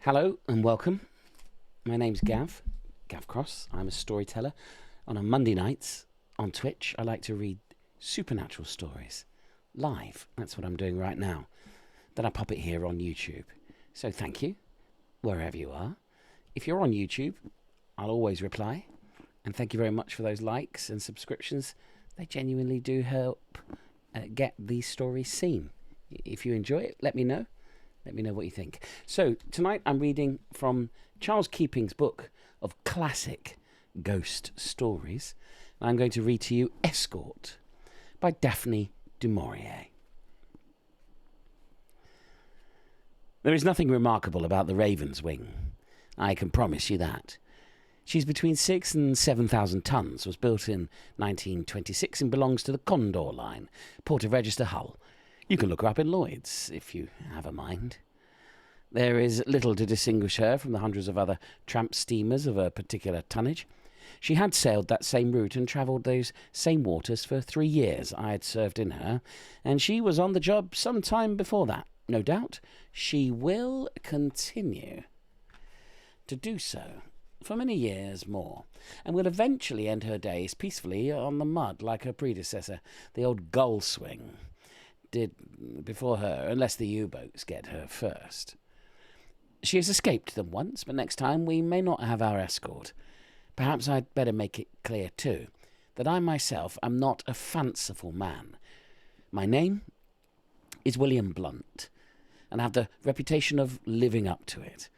Hello and welcome. My name's Gav Cross. I'm a storyteller. On Monday nights on Twitch, I like to read supernatural stories live. That's what I'm doing right now. Then I pop it here on YouTube. So thank you, wherever you are. If you're on YouTube, I'll always reply. And thank you very much for those likes and subscriptions. They genuinely do help get these stories seen. If you enjoy it, let me know. Let me know what you think. So tonight I'm reading from Charles Keeping's book of classic ghost stories. I'm going to read to you Escort by Daphne du Maurier. There is nothing remarkable about the Raven's Wing. I can promise you that. She's between 6,000 and 7,000 tons, was built in 1926 and belongs to the Condor Line, Port of Register, Hull. You can look her up in Lloyd's, if you have a mind. There is little to distinguish her from the hundreds of other tramp steamers of a particular tonnage. She had sailed that same route and travelled those same waters for 3 years I had served in her, and she was on the job some time before that. No doubt she will continue to do so for many years more, and will eventually end her days peacefully on the mud like her predecessor, the old Gull Swing, did before her, unless the U-boats get her first. She has escaped them once, but next time we may not have our escort. Perhaps I'd better make it clear, too, that I myself am not a fanciful man. My name is William Blunt, and I have the reputation of living up to it.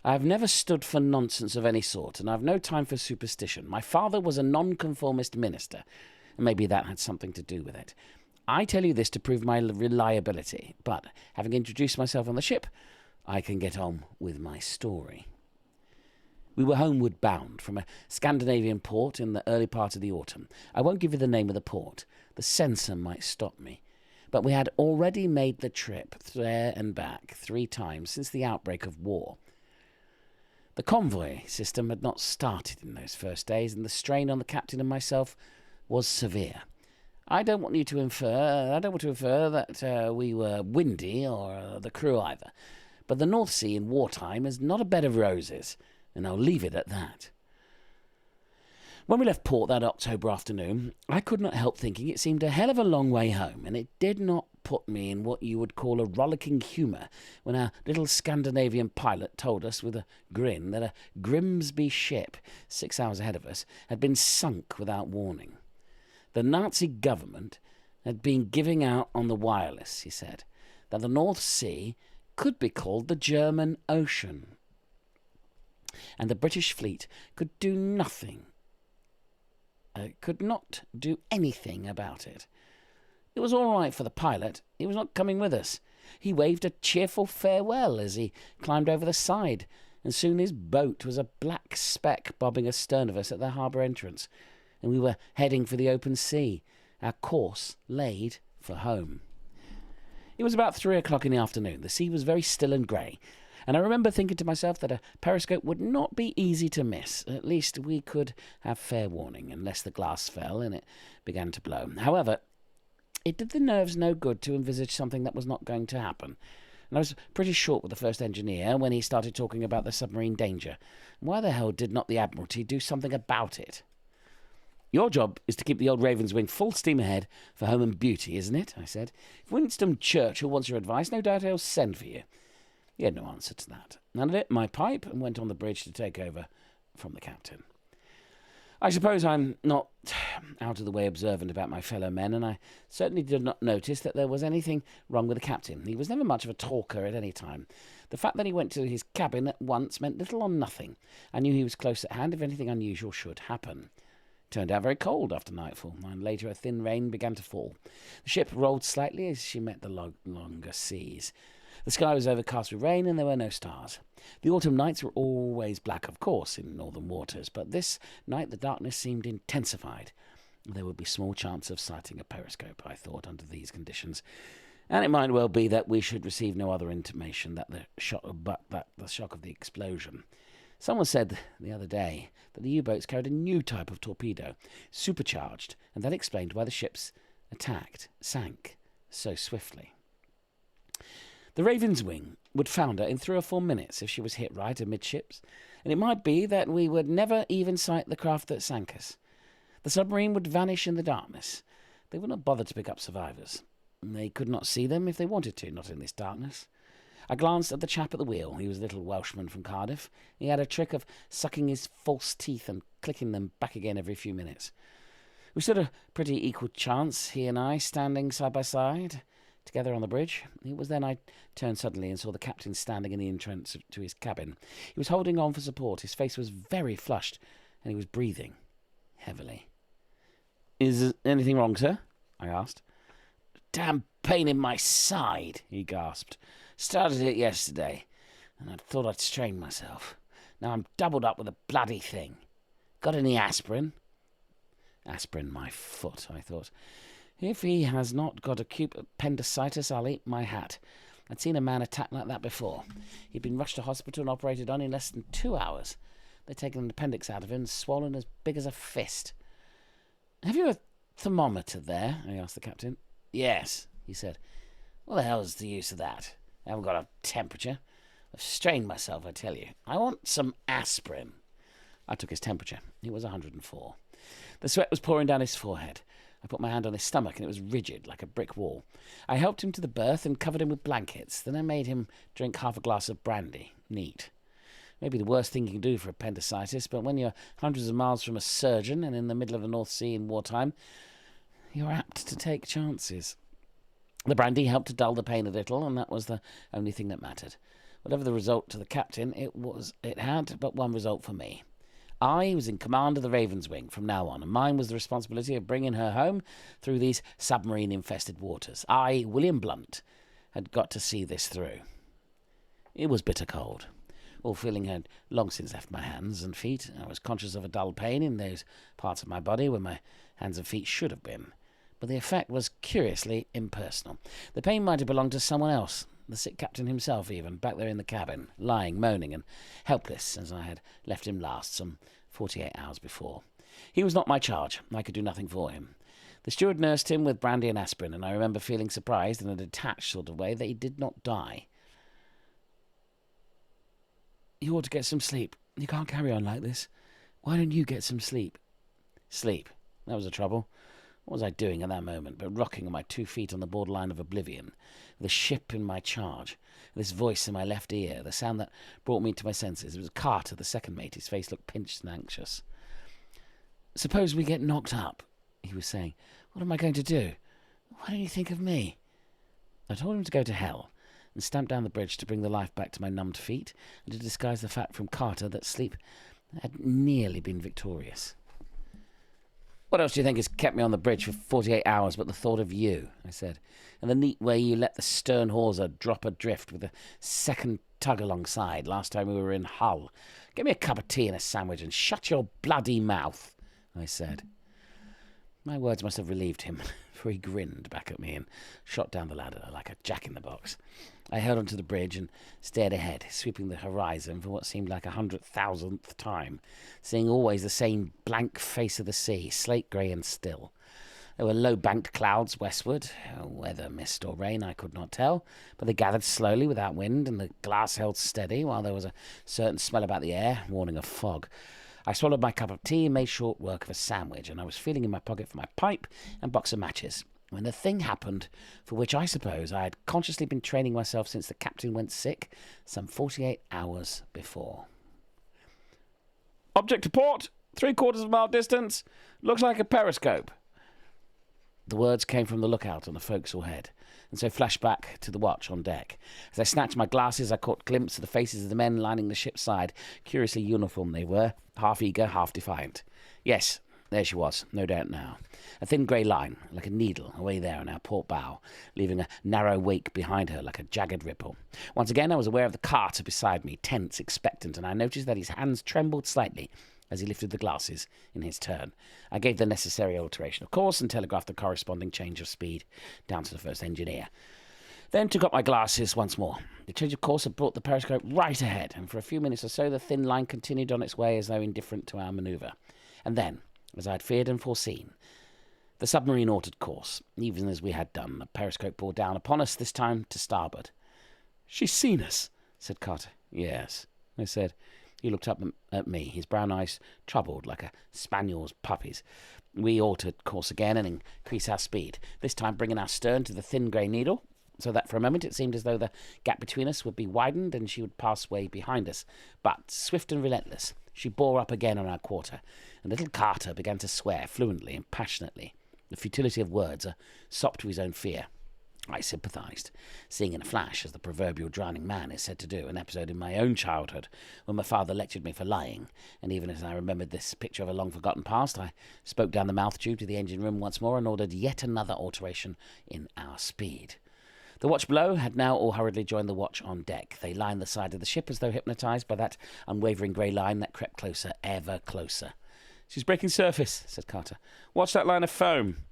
I have never stood for nonsense of any sort, and I have no time for superstition. My father was a nonconformist minister, and maybe that had something to do with it. I tell you this to prove my reliability, but having introduced myself on the ship, I can get on with my story. We were homeward bound from a Scandinavian port in the early part of the autumn. I won't give you the name of the port. The censor might stop me. But we had already made the trip there and back 3 times since the outbreak of war. The convoy system had not started in those first days, and the strain on the captain and myself was severe. I don't want to infer that we were windy, or the crew either. But the North Sea in wartime is not a bed of roses, and I'll leave it at that. When we left port that October afternoon, I could not help thinking it seemed a hell of a long way home, and it did not put me in what you would call a rollicking humour when our little Scandinavian pilot told us with a grin that a Grimsby ship 6 hours ahead of us had been sunk without warning. The Nazi government had been giving out on the wireless, he said, that the North Sea could be called the German Ocean, and the British fleet could not do anything about it. It was all right for the pilot. He was not coming with us. He waved a cheerful farewell as he climbed over the side, and soon his boat was a black speck bobbing astern of us at the harbour entrance, and we were heading for the open sea, our course laid for home. It was about 3 o'clock in the afternoon. The sea was very still and grey, and I remember thinking to myself that a periscope would not be easy to miss. At least we could have fair warning, unless the glass fell and it began to blow. However, it did the nerves no good to envisage something that was not going to happen. And I was pretty short with the first engineer when he started talking about the submarine danger. Why the hell did not the Admiralty do something about it? Your job is to keep the old Raven's Wing full steam ahead for home and beauty, isn't it? I said. If Winston Churchill wants your advice, no doubt he'll send for you. He had no answer to that. I lit my pipe and went on the bridge to take over from the captain. I suppose I'm not out of the way observant about my fellow men, and I certainly did not notice that there was anything wrong with the captain. He was never much of a talker at any time. The fact that he went to his cabin at once meant little or nothing. I knew he was close at hand if anything unusual should happen. It turned out very cold after nightfall, and later a thin rain began to fall. The ship rolled slightly as she met the longer seas. The sky was overcast with rain, and there were no stars. The autumn nights were always black, of course, in northern waters, but this night the darkness seemed intensified. There would be small chance of sighting a periscope, I thought, under these conditions, and it might well be that we should receive no other intimation that the shock of the explosion. Someone said the other day that the U-boats carried a new type of torpedo, supercharged, and that explained why the ships sank so swiftly. The Raven's wing would founder in 3 or 4 minutes if she was hit right amidships, and it might be that we would never even sight the craft that sank us. The submarine would vanish in the darkness. They would not bother to pick up survivors. They could not see them if they wanted to, not in this darkness. I glanced at the chap at the wheel. He was a little Welshman from Cardiff. He had a trick of sucking his false teeth and clicking them back again every few minutes. We stood a pretty equal chance, he and I, standing side by side, together on the bridge. It was then I turned suddenly and saw the captain standing in the entrance to his cabin. He was holding on for support. His face was very flushed, and he was breathing heavily. "Is anything wrong, sir?" I asked. "Damn pain in my side," he gasped. "Started it yesterday, and I thought I'd strained myself. Now I'm doubled up with a bloody thing. Got any aspirin?" Aspirin, my foot, I thought. If he has not got acute appendicitis, I'll eat my hat. I'd seen a man attacked like that before. He'd been rushed to hospital and operated on in less than 2 hours. They'd taken an appendix out of him, swollen as big as a fist. "Have you a thermometer there?" I asked the captain. "Yes," he said. "What the hell's the use of that? I haven't got a temperature. I've strained myself, I tell you. I want some aspirin." I took his temperature. It was 104. The sweat was pouring down his forehead. I put my hand on his stomach, and it was rigid, like a brick wall. I helped him to the berth and covered him with blankets. Then I made him drink half a glass of brandy. Neat. Maybe the worst thing you can do for appendicitis, but when you're hundreds of miles from a surgeon and in the middle of the North Sea in wartime, you're apt to take chances. The brandy helped to dull the pain a little, and that was the only thing that mattered. Whatever the result to the captain, it had but one result for me. I was in command of the Raven's wing from now on, and mine was the responsibility of bringing her home through these submarine-infested waters. I, William Blunt, had got to see this through. It was bitter cold. All feeling had long since left my hands and feet. I was conscious of a dull pain in those parts of my body where my hands and feet should have been. But the effect was curiously impersonal. The pain might have belonged to someone else, the sick captain himself even, back there in the cabin, lying, moaning, and helpless as I had left him last, some 48 hours before. He was not my charge. I could do nothing for him. The steward nursed him with brandy and aspirin, and I remember feeling surprised in a detached sort of way that he did not die. "You ought to get some sleep. You can't carry on like this. Why don't you get some sleep?" Sleep. That was the trouble. What was I doing at that moment but rocking on my 2 feet on the borderline of oblivion, with a ship in my charge, this voice in my left ear, the sound that brought me to my senses? It was Carter, the second mate. His face looked pinched and anxious. "Suppose we get knocked up," he was saying. "What am I going to do? Why don't you think of me?" I told him to go to hell, and stamped down the bridge to bring the life back to my numbed feet, and to disguise the fact from Carter that sleep had nearly been victorious. "What else do you think has kept me on the bridge for 48 hours but the thought of you?" I said. "And the neat way you let the stern hawser drop adrift with a second tug alongside last time we were in Hull. Get me a cup of tea and a sandwich and shut your bloody mouth," I said. My words must have relieved him, for he grinned back at me and shot down the ladder like a jack-in-the-box. I held onto the bridge and stared ahead, sweeping the horizon for what seemed like 100,000th time, seeing always the same blank face of the sea, slate-grey and still. There were low-banked clouds westward, whether mist or rain I could not tell, but they gathered slowly without wind, and the glass held steady, while there was a certain smell about the air, warning of fog. I swallowed my cup of tea and made short work of a sandwich, and I was feeling in my pocket for my pipe and box of matches, when the thing happened for which I suppose I had consciously been training myself since the captain went sick some 48 hours before. "Object to port, 3/4 of a mile distance. Looks like a periscope." The words came from the lookout on the forecastle head, and so flashed back to the watch on deck. As I snatched my glasses, I caught a glimpse of the faces of the men lining the ship's side. Curiously uniform they were, half eager, half defiant. Yes, there she was, no doubt now. A thin grey line, like a needle, away there on our port bow, leaving a narrow wake behind her like a jagged ripple. Once again I was aware of the Carter beside me, tense, expectant, and I noticed that his hands trembled slightly as he lifted the glasses in his turn. I gave the necessary alteration of course and telegraphed the corresponding change of speed down to the first engineer. Then took up my glasses once more. The change of course had brought the periscope right ahead, and for a few minutes or so the thin line continued on its way as though indifferent to our manoeuvre. And then, as I had feared and foreseen, the submarine altered course. Even as we had done, the periscope bore down upon us, this time to starboard. She's seen us, said Carter. Yes, I said. He looked up at me, his brown eyes troubled like a spaniel's puppy's. We altered course again and increased our speed, this time bringing our stern to the thin grey needle, so that for a moment it seemed as though the gap between us would be widened and she would pass way behind us. But, swift and relentless, she bore up again on our quarter, and little Carter began to swear fluently and passionately. The futility of words, a sop to his own fear. I sympathised, seeing in a flash, as the proverbial drowning man is said to do, an episode in my own childhood when my father lectured me for lying, and even as I remembered this picture of a long-forgotten past, I spoke down the mouth tube to the engine room once more and ordered yet another alteration in our speed. The watch below had now all hurriedly joined the watch on deck. They lined the side of the ship as though hypnotised by that unwavering grey line that crept closer, ever closer. "She's breaking surface," said Carter. "Watch that line of foam."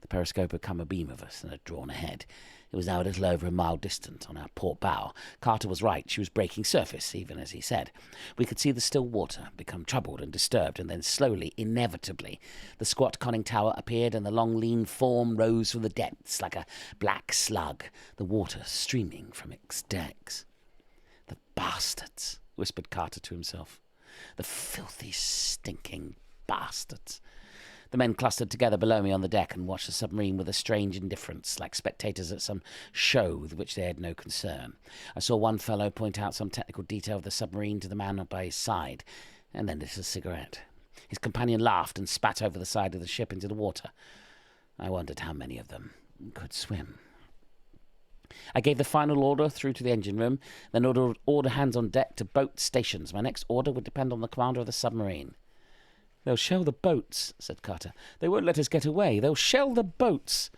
The periscope had come abeam of us and had drawn ahead. It was now a little over a mile distant on our port bow. Carter was right. She was breaking surface, even as he said. We could see the still water become troubled and disturbed, and then slowly, inevitably, the squat conning tower appeared, and the long, lean form rose from the depths like a black slug, the water streaming from its decks. "The bastards," whispered Carter to himself. "The filthy, stinking bastards." The men clustered together below me on the deck and watched the submarine with a strange indifference, like spectators at some show with which they had no concern. I saw one fellow point out some technical detail of the submarine to the man by his side, and then lit a cigarette. His companion laughed and spat over the side of the ship into the water. I wondered how many of them could swim. I gave the final order through to the engine room, then ordered all hands on deck to boat stations. My next order would depend on the commander of the submarine. "They'll shell the boats," said Carter. "They won't let us get away. They'll shell the boats."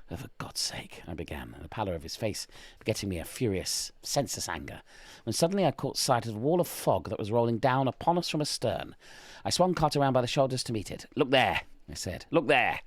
"Oh, for God's sake," I began, and the pallor of his face begetting me a furious, senseless anger, when suddenly I caught sight of a wall of fog that was rolling down upon us from astern. I swung Carter round by the shoulders to meet it. "Look there," I said. "Look there."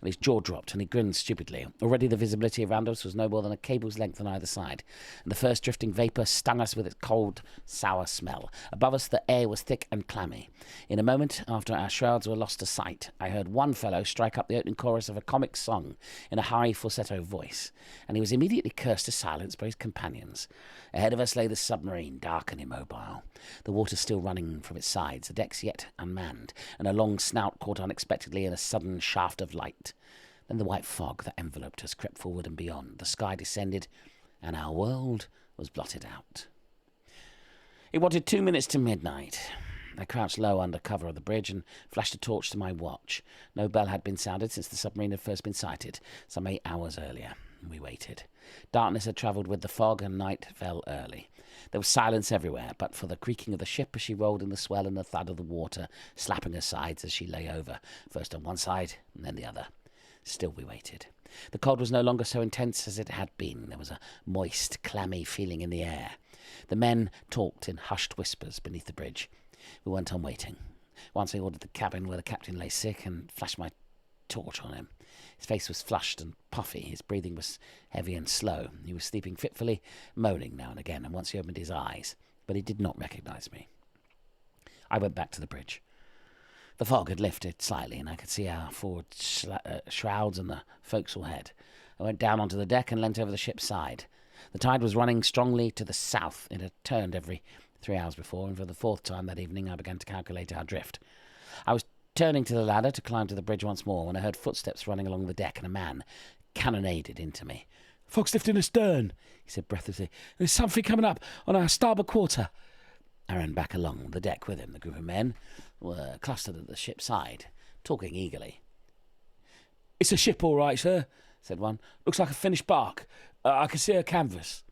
And his jaw dropped, and he grinned stupidly. Already the visibility around us was no more than a cable's length on either side, and the first drifting vapour stung us with its cold, sour smell. Above us the air was thick and clammy. In a moment, after our shrouds were lost to sight, I heard one fellow strike up the opening chorus of a comic song in a high falsetto voice, and he was immediately cursed to silence by his companions. Ahead of us lay the submarine, dark and immobile, the water still running from its sides, the decks yet unmanned, and a long snout caught unexpectedly in a sudden shaft of light. Then the white fog that enveloped us crept forward and beyond. The sky descended, and our world was blotted out. It wanted 2 minutes to midnight. I crouched low under cover of the bridge and flashed a torch to my watch. No bell had been sounded since the submarine had first been sighted, some 8 hours earlier. We waited. Darkness had travelled with the fog, and night fell early. There was silence everywhere, but for the creaking of the ship as she rolled in the swell and the thud of the water slapping her sides as she lay over, first on one side and then the other. Still we waited. The cold was no longer so intense as it had been. There was a moist, clammy feeling in the air. The men talked in hushed whispers beneath the bridge. We went on waiting. Once I ordered the cabin where the captain lay sick and flashed my torch on him. His face was flushed and puffy. His breathing was heavy and slow. He was sleeping fitfully, moaning now and again, and once he opened his eyes, but he did not recognise me. I went back to the bridge. The fog had lifted slightly, and I could see our forward shrouds and the forecastle head. I went down onto the deck and leant over the ship's side. The tide was running strongly to the south. It had turned every 3 hours before, and for the 4th time that evening I began to calculate our drift. I was turning to the ladder to climb to the bridge once more when I heard footsteps running along the deck, and a man cannonaded into me. "Fog's lifting astern," he said breathlessly. "There's something coming up on our starboard quarter." I ran back along the deck with him. The group of men were clustered at the ship's side, talking eagerly. "It's a ship, all right, sir," said one. "Looks like a finished barque. I can see her canvas."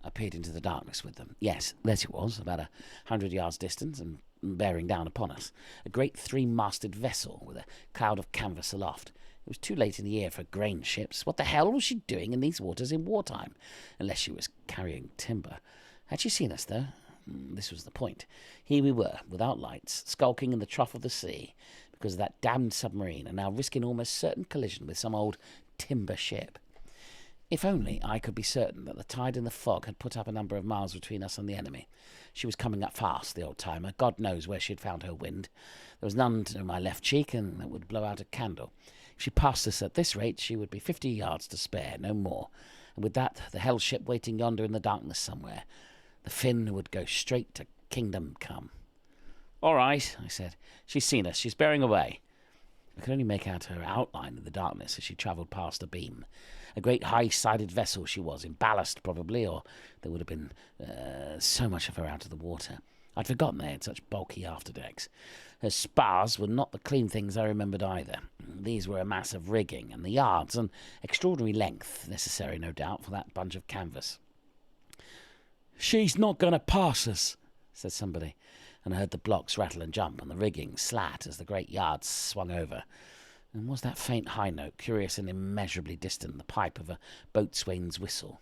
I peered into the darkness with them. Yes, there it was, about 100 yards distant and bearing down upon us. A great 3-masted vessel with a cloud of canvas aloft. It was too late in the year for grain ships. What the hell was she doing in these waters in wartime? Unless she was carrying timber. Had she seen us, though? This was the point. Here we were, without lights, skulking in the trough of the sea, because of that damned submarine, and now risking almost certain collision with some old timber ship. If only I could be certain that the tide and the fog had put up a number of miles between us and the enemy. She was coming up fast, the old-timer. God knows where she had found her wind. There was none to my left cheek, and that would blow out a candle. If she passed us at this rate, she would be 50 yards to spare, no more. and with that, the hell ship waiting yonder in the darkness somewhere. The Finn would go straight to Kingdom Come. "All right," I said. "She's seen us. She's bearing away." I could only make out her outline in the darkness as she travelled past a beam. A great high-sided vessel she was, in ballast probably, or there would have been so much of her out of the water. I'd forgotten they had such bulky afterdecks. Her spars were not the clean things I remembered either. These were a mass of rigging, and the yards, an extraordinary length, necessary, no doubt, for that bunch of canvas. "She's not going to pass us," said somebody, and I heard the blocks rattle and jump and the rigging slat as the great yards swung over. And was that faint high note, curious and immeasurably distant, the pipe of a boatswain's whistle?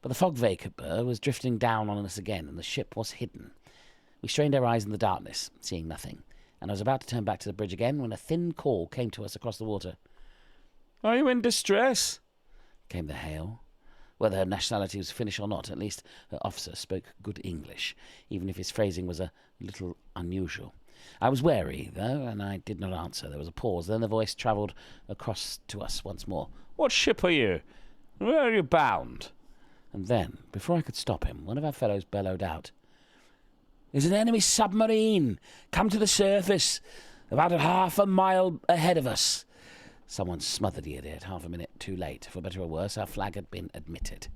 But the fog vapour was drifting down on us again, and the ship was hidden. We strained our eyes in the darkness, seeing nothing, and I was about to turn back to the bridge again when a thin call came to us across the water. "Are you in distress?" came the hail. Whether her nationality was Finnish or not, at least her officer spoke good English, even if his phrasing was a little unusual. I was wary, though, and I did not answer. There was a pause. Then the voice travelled across to us once more. "What ship are you? Where are you bound?" And then, before I could stop him, one of our fellows bellowed out, "There's an enemy submarine! Come to the surface! About half a mile ahead of us!" Someone smothered the idiot half a minute too late. For better or worse, our flag had been admitted.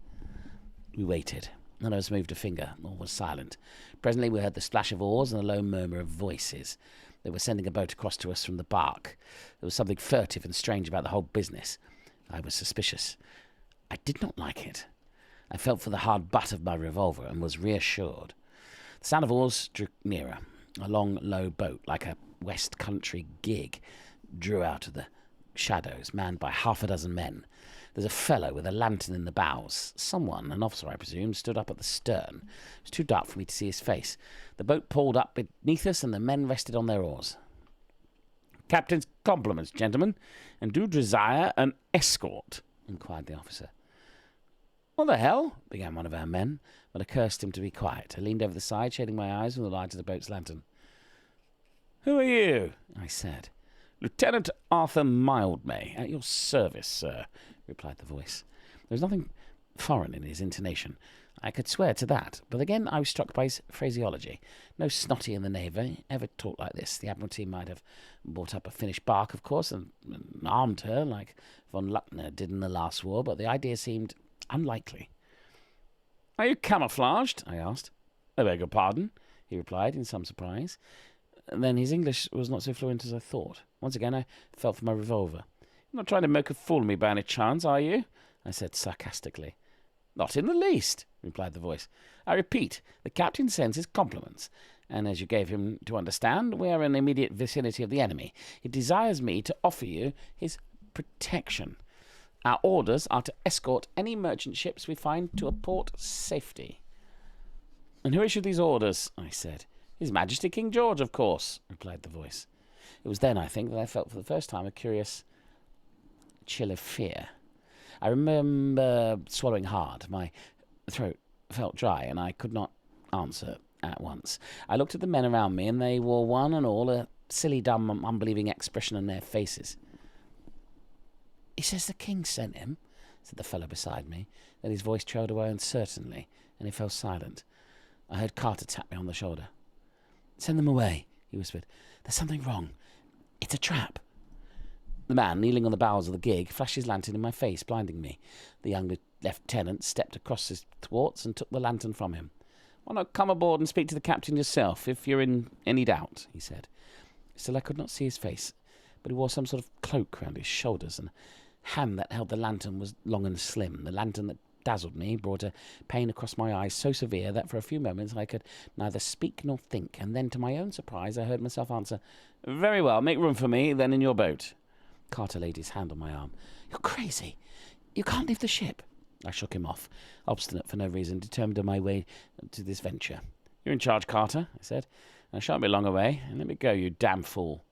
We waited. None of us moved a finger. All was silent. Presently we heard the splash of oars and a low murmur of voices. They were sending a boat across to us from the bark. There was something furtive and strange about the whole business. I was suspicious. I did not like it. I felt for the hard butt of my revolver and was reassured. The sound of oars drew nearer. A long, low boat, like a West Country gig, drew out of the shadows, manned by half a dozen men. There's a fellow with a lantern in the bows. Someone, an officer I presume, stood up at the stern. It was too dark for me to see his face. The boat pulled up beneath us and the men rested on their oars. "Captain's compliments, gentlemen, and do you desire an escort?" inquired the officer. "What the hell?" began one of our men, but I cursed him to be quiet. I leaned over the side, shading my eyes from the light of the boat's lantern. "Who are you?" I said. "Lieutenant Arthur Mildmay, at your service, sir," replied the voice. There was nothing foreign in his intonation. I could swear to that, but again I was struck by his phraseology. No snotty in the Navy ever talked like this. The Admiralty might have brought up a Finnish bark, of course, and armed her like von Luckner did in the last war, but the idea seemed unlikely. "Are you camouflaged?" I asked. "I beg your pardon," he replied in some surprise. Then his English was not so fluent as I thought. Once again I felt for my revolver. "You're not trying to make a fool of me by any chance, are you?" I said sarcastically. "Not in the least," replied the voice. "I repeat, the captain sends his compliments, and as you gave him to understand, we are in the immediate vicinity of the enemy. He desires me to offer you his protection. Our orders are to escort any merchant ships we find to a port safety." "And who issued these orders?" I said. "His Majesty King George, of course," replied the voice. It was then, I think, that I felt for the first time a curious chill of fear. I remember swallowing hard. My throat felt dry, and I could not answer at once. I looked at the men around me, and they wore one and all a silly, dumb, unbelieving expression on their faces. "He says the king sent him," said the fellow beside me. Then his voice trailed away uncertainly, and he fell silent. I heard Carter tap me on the shoulder. "Send them away," he whispered. "There's something wrong. It's a trap." The man, kneeling on the bows of the gig, flashed his lantern in my face, blinding me. The young lieutenant stepped across his thwarts and took the lantern from him. "Why not come aboard and speak to the captain yourself, if you're in any doubt," he said. Still I could not see his face, but he wore some sort of cloak round his shoulders, and the hand that held the lantern was long and slim. The lantern that dazzled me brought a pain across my eyes so severe that for a few moments I could neither speak nor think, and then to my own surprise I heard myself answer, "Very well, make room for me, then in your boat." Carter laid his hand on my arm. "You're crazy. You can't leave the ship." I shook him off, obstinate for no reason, determined on my way to this venture. "You're in charge, Carter," I said. "I shan't be long away. And let me go, you damn fool."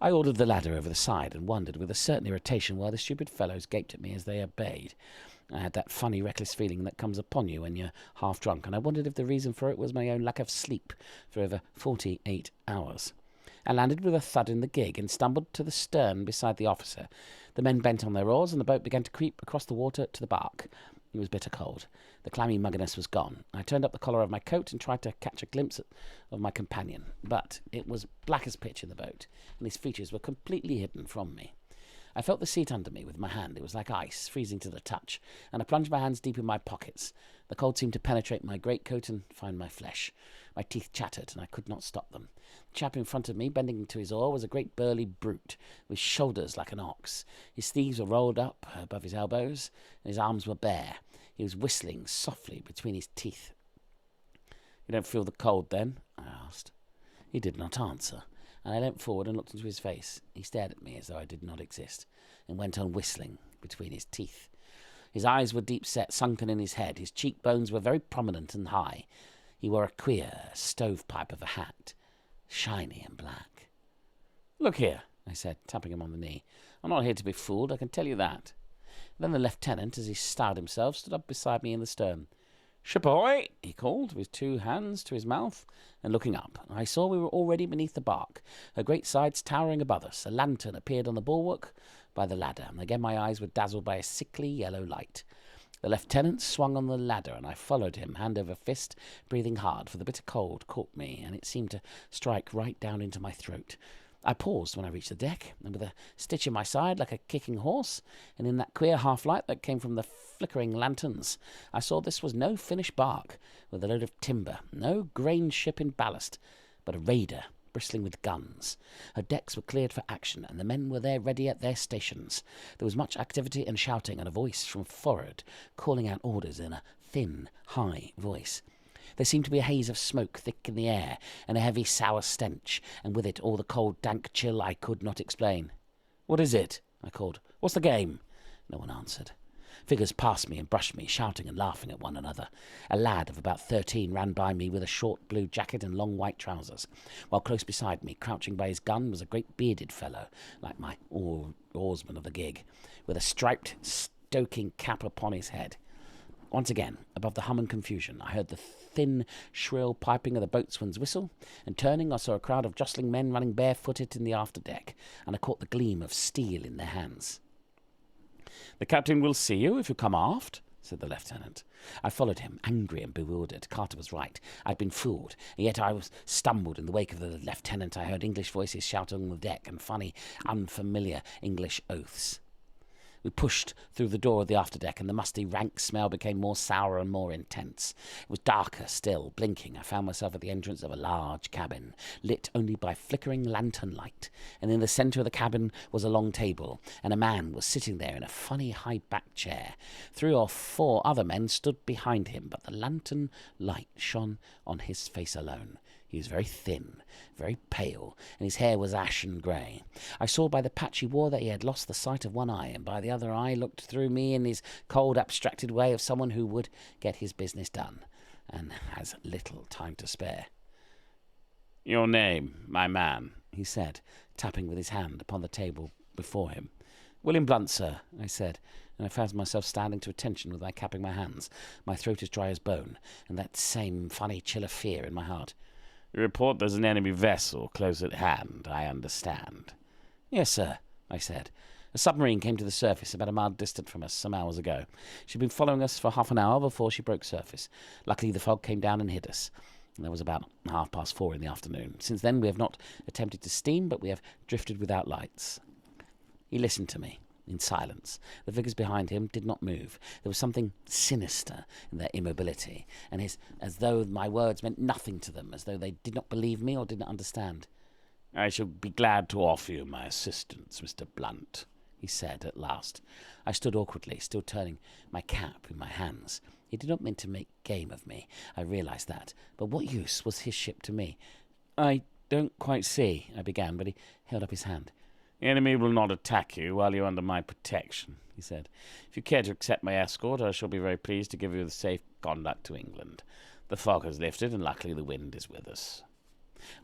I ordered the ladder over the side and wondered with a certain irritation why the stupid fellows gaped at me as they obeyed. I had that funny, reckless feeling that comes upon you when you're half drunk, and I wondered if the reason for it was my own lack of sleep for over 48 hours. I landed with a thud in the gig and stumbled to the stern beside the officer. The men bent on their oars, and the boat began to creep across the water to the bark. It was bitter cold. The clammy mugginess was gone. I turned up the collar of my coat and tried to catch a glimpse of my companion, but it was black as pitch in the boat, and his features were completely hidden from me. I felt the seat under me with my hand. It was like ice, freezing to the touch, and I plunged my hands deep in my pockets. The cold seemed to penetrate my greatcoat and find my flesh. My teeth chattered, and I could not stop them. The chap in front of me, bending to his oar, was a great burly brute, with shoulders like an ox. His sleeves were rolled up above his elbows, and his arms were bare. He was whistling softly between his teeth. "You don't feel the cold, then?" I asked. He did not answer, and I leant forward and looked into his face. He stared at me as though I did not exist, and went on whistling between his teeth. His eyes were deep-set, sunken in his head. His cheekbones were very prominent and high. He wore a queer stovepipe of a hat, shiny and black. "Look here," I said, tapping him on the knee. "I'm not here to be fooled, I can tell you that." Then the lieutenant, as he styled himself, stood up beside me in the stern. "Shipboy," he called, with 2 hands to his mouth, and looking up, I saw we were already beneath the bark, her great sides towering above us. A lantern appeared on the bulwark by the ladder, and again my eyes were dazzled by a sickly yellow light. The lieutenant swung on the ladder, and I followed him, hand over fist, breathing hard, for the bitter cold caught me, and it seemed to strike right down into my throat. I paused when I reached the deck, and with a stitch in my side like a kicking horse, and in that queer half-light that came from the flickering lanterns, I saw this was no finished bark with a load of timber, no grain ship in ballast, but a raider bristling with guns. Her decks were cleared for action, and the men were there ready at their stations. There was much activity and shouting, and a voice from forward calling out orders in a thin, high voice. There seemed to be a haze of smoke thick in the air, and a heavy sour stench, and with it all the cold, dank chill I could not explain. "What is it?" I called. "What's the game?" No one answered. Figures passed me and brushed me, shouting and laughing at one another. A lad of about 13 ran by me with a short blue jacket and long white trousers, while close beside me, crouching by his gun, was a great bearded fellow, like my oarsman of the gig, with a striped stoking cap upon his head. Once again, above the hum and confusion, I heard the thin, shrill piping of the boatswain's whistle, and turning, I saw a crowd of jostling men running barefooted in the after-deck, and I caught the gleam of steel in their hands. "The captain will see you if you come aft," said the lieutenant. I followed him, angry and bewildered. Carter was right. I'd been fooled, and yet I was stumbled in the wake of the lieutenant. I heard English voices shouting on the deck, and funny, unfamiliar English oaths. We pushed through the door of the afterdeck, and the musty, rank smell became more sour and more intense. It was darker still. Blinking, I found myself at the entrance of a large cabin, lit only by flickering lantern light, and in the centre of the cabin was a long table, and a man was sitting there in a funny high-backed chair. 3 or 4 other men stood behind him, but the lantern light shone on his face alone. He was very thin, very pale, and his hair was ashen grey. I saw by the patch he wore that he had lost the sight of one eye, and by the other eye looked through me in his cold, abstracted way of someone who would get his business done, and has little time to spare. "Your name, my man," he said, tapping with his hand upon the table before him. "William Blunt, sir," I said, and I found myself standing to attention with my cap in my hands, my throat as dry as bone, and that same funny chill of fear in my heart. "You report there's an enemy vessel close at hand, I understand." "Yes, sir," I said. "A submarine came to the surface about a mile distant from us some hours ago. She'd been following us for half an hour before she broke surface. Luckily the fog came down and hid us. And that was about 4:30 in the afternoon. Since then we have not attempted to steam, but we have drifted without lights." He listened to me in silence. The figures behind him did not move. There was something sinister in their immobility, and as though my words meant nothing to them, as though they did not believe me or did not understand. "I shall be glad to offer you my assistance, Mr. Blunt," he said at last. I stood awkwardly, still turning my cap in my hands. He did not mean to make game of me. I realized that. But what use was his ship to me? "I don't quite see," I began, but he held up his hand. "The enemy will not attack you while you're under my protection," he said. "If you care to accept my escort, I shall be very pleased to give you the safe conduct to England. The fog has lifted, and luckily the wind is with us."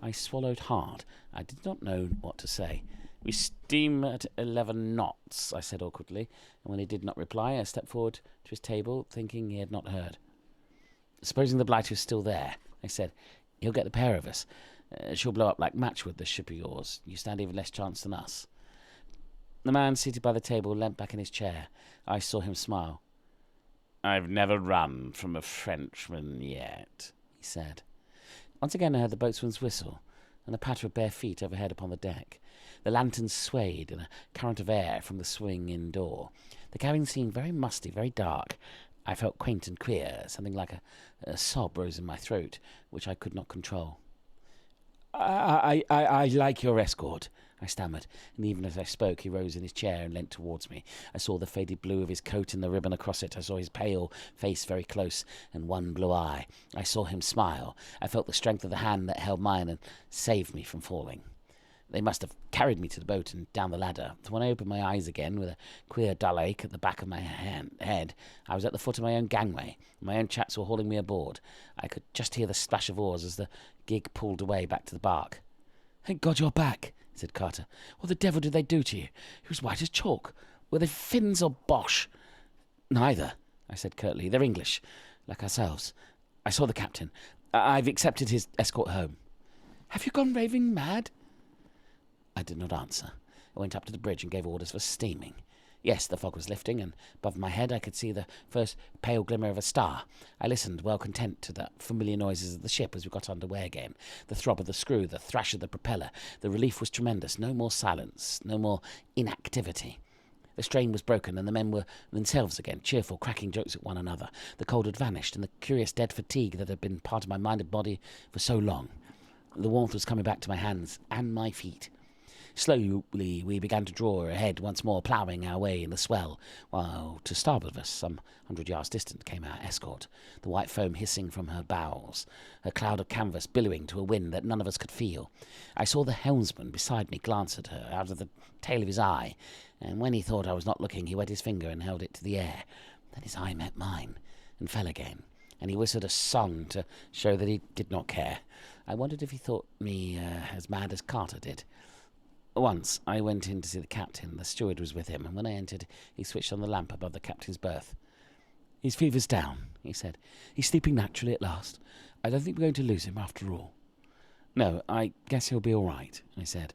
I swallowed hard. I did not know what to say. "We steam at 11 knots, I said awkwardly, and when he did not reply, I stepped forward to his table, thinking he had not heard. "Supposing the blighter is still there," I said. "He'll get the pair of us. She'll blow up like matchwood, the ship of yours. You stand even less chance than us. The man seated by the table leant back in his chair. I saw him smile. I've never run from a Frenchman yet, he said. Once again I heard the boatswain's whistle and the patter of bare feet overhead upon the deck. The lanterns swayed in a current of air from the swing-in door. The cabin seemed very musty, very dark. I felt quaint and queer. Something like a sob rose in my throat, which I could not control. I like your escort, I stammered, and even as I spoke he rose in his chair and leant towards me. I saw the faded blue of his coat and the ribbon across it. I saw his pale face very close and one blue eye. I saw him smile. I felt the strength of the hand that held mine and saved me from falling. They must have carried me to the boat and down the ladder, for when I opened my eyes again, with a queer dull ache at the back of my head, I was at the foot of my own gangway, and my own chaps were hauling me aboard. I could just hear the splash of oars as the gig pulled away back to the bark. "Thank God you're back," said Carter. "What the devil did they do to you? He was white as chalk. Were they Finns or Bosch?" "Neither," I said curtly. "They're English, like ourselves. I saw the captain. I've accepted his escort home." "Have you gone raving mad?" I did not answer. I went up to the bridge and gave orders for steaming. Yes, the fog was lifting, and above my head I could see the first pale glimmer of a star. I listened, well content, to the familiar noises of the ship as we got under way again. The throb of the screw, the thrash of the propeller. The relief was tremendous. No more silence, no more inactivity. The strain was broken, and the men were themselves again, cheerful, cracking jokes at one another. The cold had vanished, and the curious dead fatigue that had been part of my mind and body for so long. The warmth was coming back to my hands and my feet. Slowly we began to draw ahead once more, ploughing our way in the swell, while to starboard of us, some 100 yards distant, came our escort, the white foam hissing from her bows, a cloud of canvas billowing to a wind that none of us could feel. I saw the helmsman beside me glance at her out of the tail of his eye, and when he thought I was not looking, he wet his finger and held it to the air. Then his eye met mine, and fell again, and he whistled a song to show that he did not care. I wondered if he thought me as mad as Carter did. Once I went in to see the captain. The steward was with him, and when I entered, he switched on the lamp above the captain's berth. "His fever's down," he said. "He's sleeping naturally at last. I don't think we're going to lose him after all." "No, I guess he'll be all right," I said.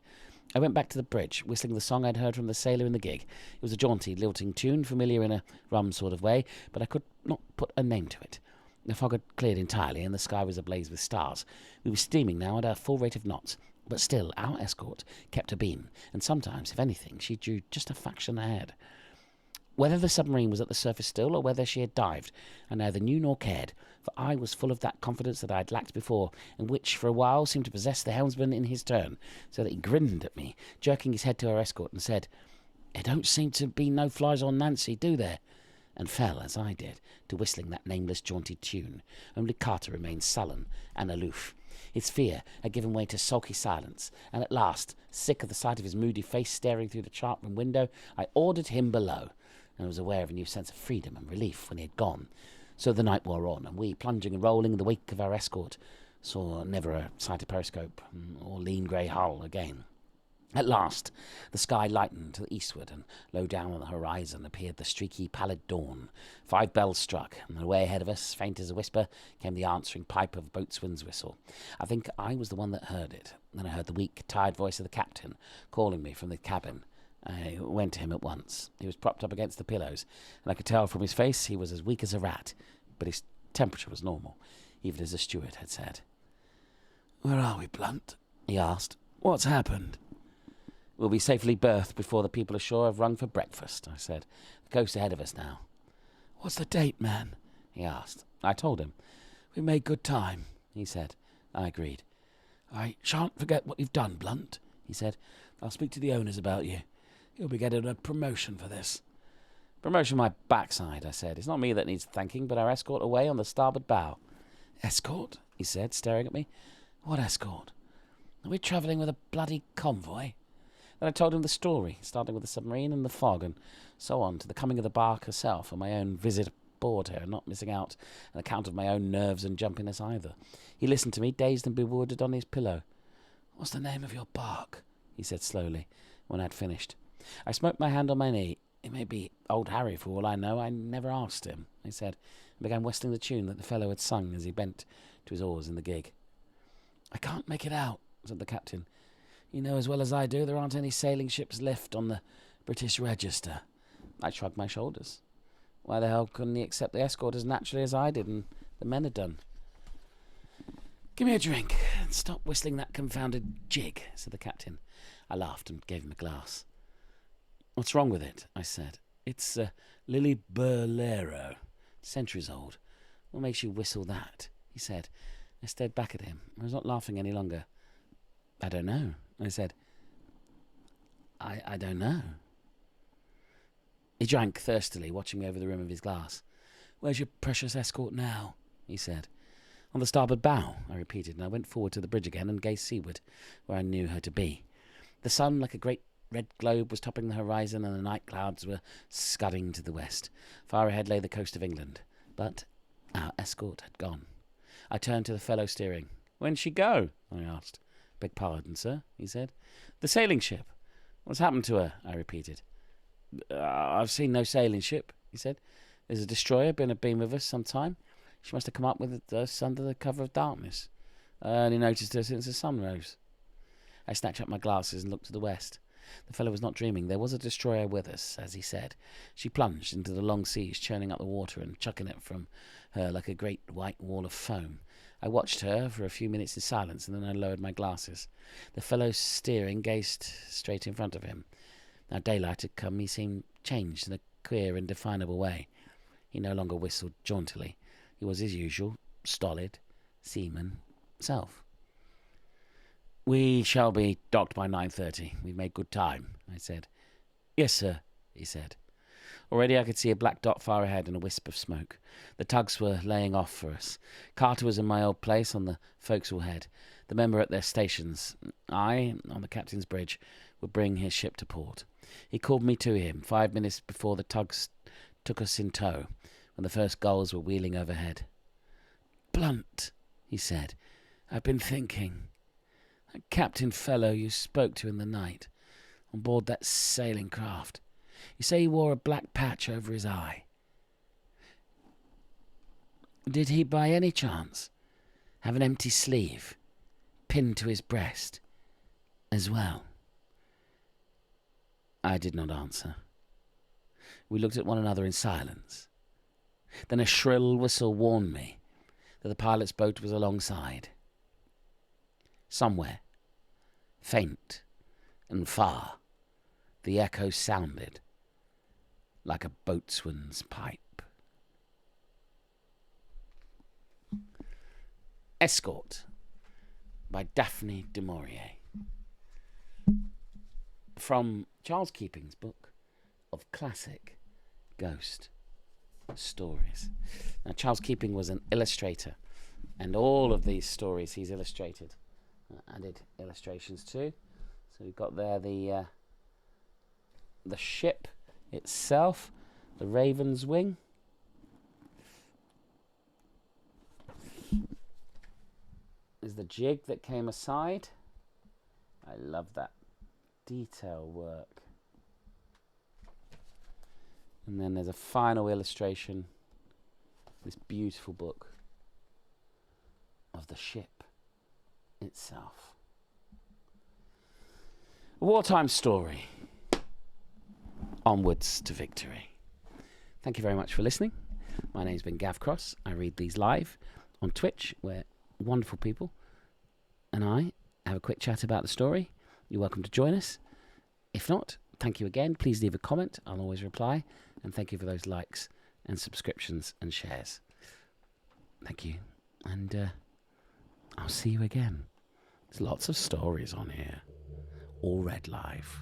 I went back to the bridge, whistling the song I'd heard from the sailor in the gig. It was a jaunty, lilting tune, familiar in a rum sort of way, but I could not put a name to it. The fog had cleared entirely, and the sky was ablaze with stars. We were steaming now at a full rate of knots. But still, our escort kept abeam, and sometimes, if anything, she drew just a fraction ahead. Whether the submarine was at the surface still, or whether she had dived, I neither knew nor cared, for I was full of that confidence that I had lacked before, and which for a while seemed to possess the helmsman in his turn, so that he grinned at me, jerking his head to our escort, and said, "There don't seem to be no flies on Nancy, do there?" and fell, as I did, to whistling that nameless jaunty tune. Only Carter remained sullen and aloof. His fear had given way to sulky silence, and at last, sick of the sight of his moody face staring through the chart room window, I ordered him below, and was aware of a new sense of freedom and relief when he had gone. So the night wore on, and we, plunging and rolling in the wake of our escort, saw never a sight of periscope or lean grey hull again. At last, the sky lightened to the eastward, and low down on the horizon appeared the streaky, pallid dawn. 5 bells struck, and away ahead of us, faint as a whisper, came the answering pipe of a boatswain's whistle. I think I was the one that heard it. Then I heard the weak, tired voice of the captain calling me from the cabin. I went to him at once. He was propped up against the pillows, and I could tell from his face he was as weak as a rat, but his temperature was normal, even as the steward had said. "Where are we, Blunt?" he asked. "What's happened?" "We'll be safely berthed before the people ashore have rung for breakfast," I said. "The coast's ahead of us now." "What's the date, man?" he asked. I told him. "We made good time," he said. I agreed. "I shan't forget what you've done, Blunt," he said. "I'll speak to the owners about you. You'll be getting a promotion for this." "Promotion my backside," I said. "It's not me that needs thanking, but our escort away on the starboard bow." "Escort?" he said, staring at me. "What escort? Are we travelling with a bloody convoy?" Then I told him the story, starting with the submarine and the fog, and so on, to the coming of the bark herself, and my own visit aboard her, and not missing out an account of my own nerves and jumpiness either. He listened to me, dazed and bewildered on his pillow. "What's the name of your bark?" he said slowly, when I had finished. I smote my hand on my knee. "It may be Old Harry, for all I know. I never asked him," I said, and began whistling the tune that the fellow had sung as he bent to his oars in the gig. "I can't make it out," said the captain. "You know as well as I do there aren't any sailing ships left on the British Register." I shrugged my shoulders. Why the hell couldn't he accept the Escort as naturally as I did and the men had done? "Give me a drink and stop whistling that confounded jig," said the captain. I laughed and gave him a glass. "What's wrong with it?" I said. "It's Lily Bolero, centuries old. What makes you whistle that?" he said. I stared back at him. I was not laughing any longer. "I don't know," I said. I don't know." He drank thirstily, watching me over the rim of his glass. "Where's your precious Escort now?" he said. "On the starboard bow," I repeated, and I went forward to the bridge again and gazed seaward, where I knew her to be. The sun, like a great red globe, was topping the horizon, and the night clouds were scudding to the west. Far ahead lay the coast of England, but our Escort had gone. I turned to the fellow steering. "When'd she go?" I asked. "Beg pardon, sir," he said. "The sailing ship. What's happened to her?" I repeated. "I've seen no sailing ship," he said. "There's a destroyer been abeam of us some time. She must have come up with us under the cover of darkness. I only noticed her since the sun rose." I snatched up my glasses and looked to the west. The fellow was not dreaming. There was a destroyer with us, as he said. She plunged into the long seas, churning up the water and chucking it from her like a great white wall of foam. I watched her for a few minutes in silence, and then I lowered my glasses. The fellow steering gazed straight in front of him. Now daylight had come. He seemed changed in a queer, indefinable way. He no longer whistled jauntily. He was his usual, stolid, seaman self. "We shall be docked by 9:30. We've made good time," I said. "Yes, sir," he said. Already I could see a black dot far ahead and a wisp of smoke. The tugs were laying off for us. Carter was in my old place on the forecastle head. The men were at their stations. I, on the captain's bridge, would bring his ship to port. He called me to him 5 minutes before the tugs took us in tow, when the first gulls were wheeling overhead. "Blunt," he said, "I've been thinking. That captain fellow you spoke to in the night, on board that sailing craft. You say he wore a black patch over his eye. Did he by any chance have an empty sleeve pinned to his breast as well?" I did not answer. We looked at one another in silence. Then a shrill whistle warned me that the pilot's boat was alongside. Somewhere, faint and far, the echo sounded like a boatswain's pipe. Escort by Daphne du Maurier. From Charles Keeping's book of classic ghost stories. Now, Charles Keeping was an illustrator, and all of these stories he's illustrated. Added illustrations too. So we've got there the ship itself, the Raven's Wing. Is the jig that came aside. I love that detail work. And then there's a final illustration, this beautiful book of the ship itself. A wartime story. Onwards to victory. Thank you very much for listening. My name's been Gav Cross. I read these live on Twitch, where wonderful people and I have a quick chat about the story. You're welcome to join us. If not, thank you again. Please leave a comment. I'll always reply. And thank you for those likes and subscriptions and shares. Thank you. And I'll see you again. There's lots of stories on here. All read live.